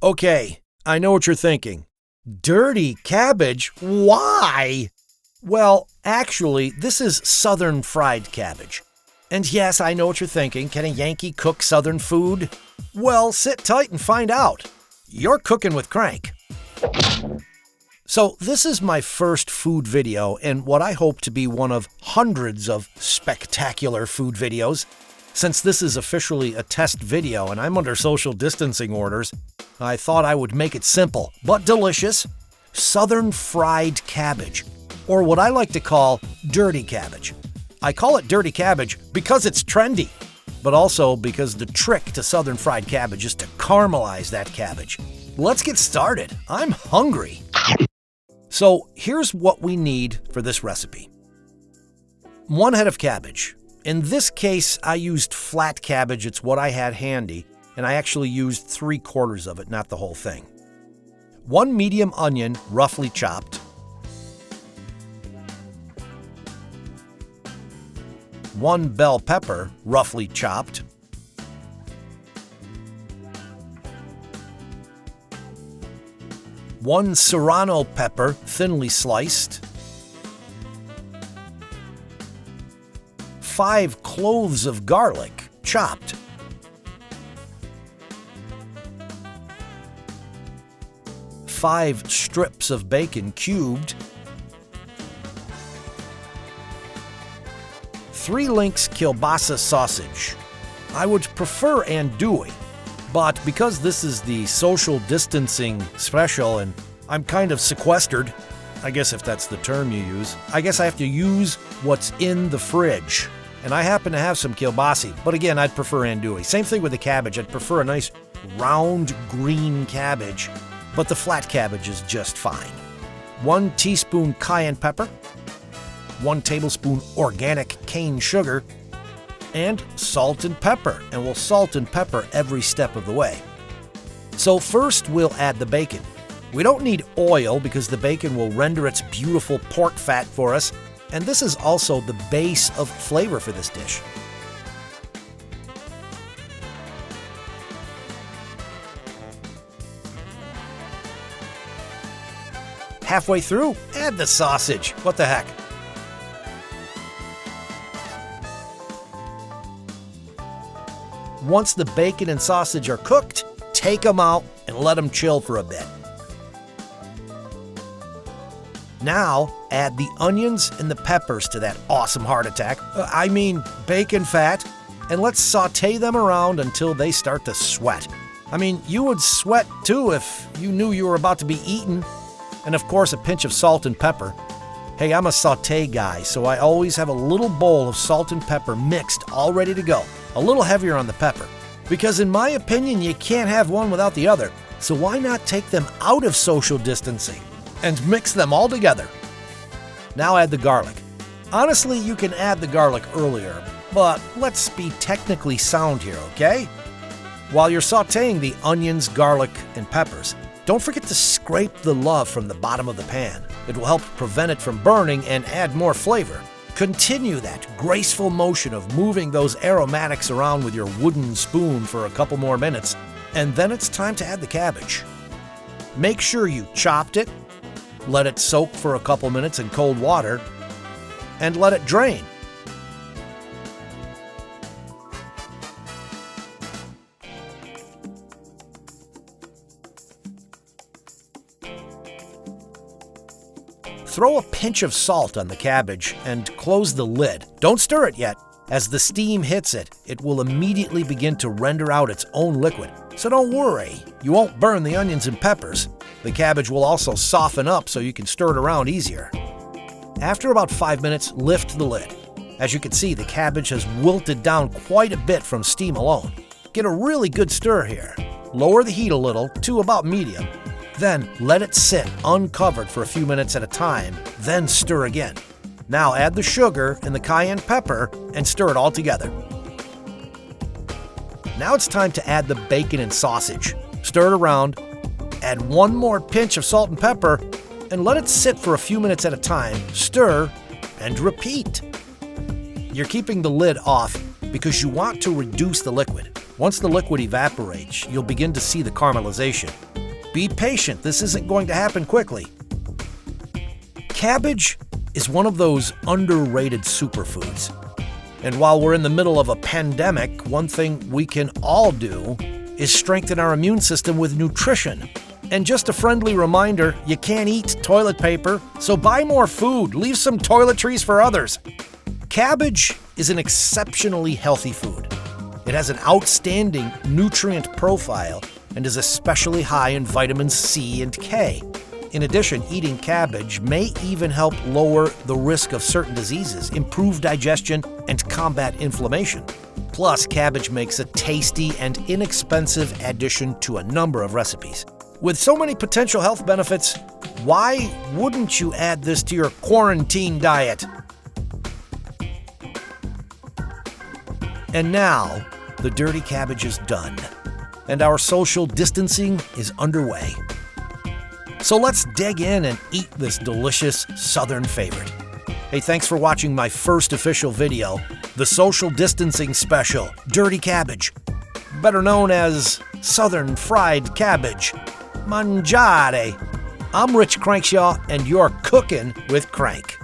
Okay, I know what you're thinking. Dirty cabbage? Why? Well, actually, this is Southern fried cabbage. And yes, I know what you're thinking. Can a Yankee cook Southern food? Well, sit tight and find out. You're cooking with Crank. So this is my first food video and what I hope to be one of hundreds of spectacular food videos. Since this is officially a test video and I'm under social distancing orders, I thought I would make it simple but delicious. Southern fried cabbage, or what I like to call dirty cabbage. I call it dirty cabbage because it's trendy, but also because the trick to Southern fried cabbage is to caramelize that cabbage. Let's get started. I'm hungry. So here's what we need for this recipe. 1 head of cabbage. In this case, I used flat cabbage. It's what I had handy, and I actually used 3/4 of it, not the whole thing. 1 medium onion, roughly chopped. 1 bell pepper, roughly chopped. 1 serrano pepper, thinly sliced. 5 cloves of garlic, chopped. 5 strips of bacon, cubed. 3 links kielbasa sausage. I would prefer andouille, but because this is the social distancing special and I'm kind of sequestered, I guess if that's the term you use, I guess I have to use what's in the fridge. And I happen to have some kielbasa, but again, I'd prefer andouille. Same thing with the cabbage. I'd prefer a nice round green cabbage, but the flat cabbage is just fine. 1 teaspoon cayenne pepper, 1 tablespoon organic cane sugar, and salt and pepper. And we'll salt and pepper every step of the way. So first we'll add the bacon. We don't need oil because the bacon will render its beautiful pork fat for us. And this is also the base of flavor for this dish. Halfway through, add the sausage. What the heck? Once the bacon and sausage are cooked, take them out and let them chill for a bit. Now, add the onions and the peppers to that awesome heart attack. Bacon fat. And let's saute them around until they start to sweat. You would sweat too if you knew you were about to be eaten. And of course, a pinch of salt and pepper. Hey, I'm a saute guy, so I always have a little bowl of salt and pepper mixed, all ready to go. A little heavier on the pepper. Because in my opinion, you can't have one without the other. So why not take them out of social distancing and mix them all together? Now add the garlic. Honestly, you can add the garlic earlier, but let's be technically sound here, okay? While you're sauteing the onions, garlic, and peppers, don't forget to scrape the love from the bottom of the pan. It will help prevent it from burning and add more flavor. Continue that graceful motion of moving those aromatics around with your wooden spoon for a couple more minutes, and then it's time to add the cabbage. Make sure you chopped it, let it soak for a couple minutes in cold water, and let it drain. Throw a pinch of salt on the cabbage and close the lid. Don't stir it yet. As the steam hits it, it will immediately begin to render out its own liquid. So don't worry, you won't burn the onions and peppers. The cabbage will also soften up so you can stir it around easier. After about 5 minutes, lift the lid. As you can see, the cabbage has wilted down quite a bit from steam alone. Get a really good stir here. Lower the heat a little to about medium. Then let it sit uncovered for a few minutes at a time, then stir again. Now add the sugar and the cayenne pepper and stir it all together. Now it's time to add the bacon and sausage. Stir it around, add 1 more pinch of salt and pepper, and let it sit for a few minutes at a time. Stir and repeat. You're keeping the lid off because you want to reduce the liquid. Once the liquid evaporates, you'll begin to see the caramelization. Be patient, this isn't going to happen quickly. Cabbage is one of those underrated superfoods. And while we're in the middle of a pandemic, one thing we can all do is strengthen our immune system with nutrition. And just a friendly reminder, you can't eat toilet paper, so buy more food, leave some toiletries for others. Cabbage is an exceptionally healthy food. It has an outstanding nutrient profile and is especially high in vitamins C and K. In addition, eating cabbage may even help lower the risk of certain diseases, improve digestion, and combat inflammation. Plus, cabbage makes a tasty and inexpensive addition to a number of recipes. With so many potential health benefits, why wouldn't you add this to your quarantine diet? And now, the dirty cabbage is done, and our social distancing is underway. So let's dig in and eat this delicious Southern favorite. Hey, thanks for watching my first official video, the social distancing special, Dirty Cabbage, better known as Southern Fried Cabbage. Mangiare. I'm Rich Crankshaw, and you're cooking with Crank.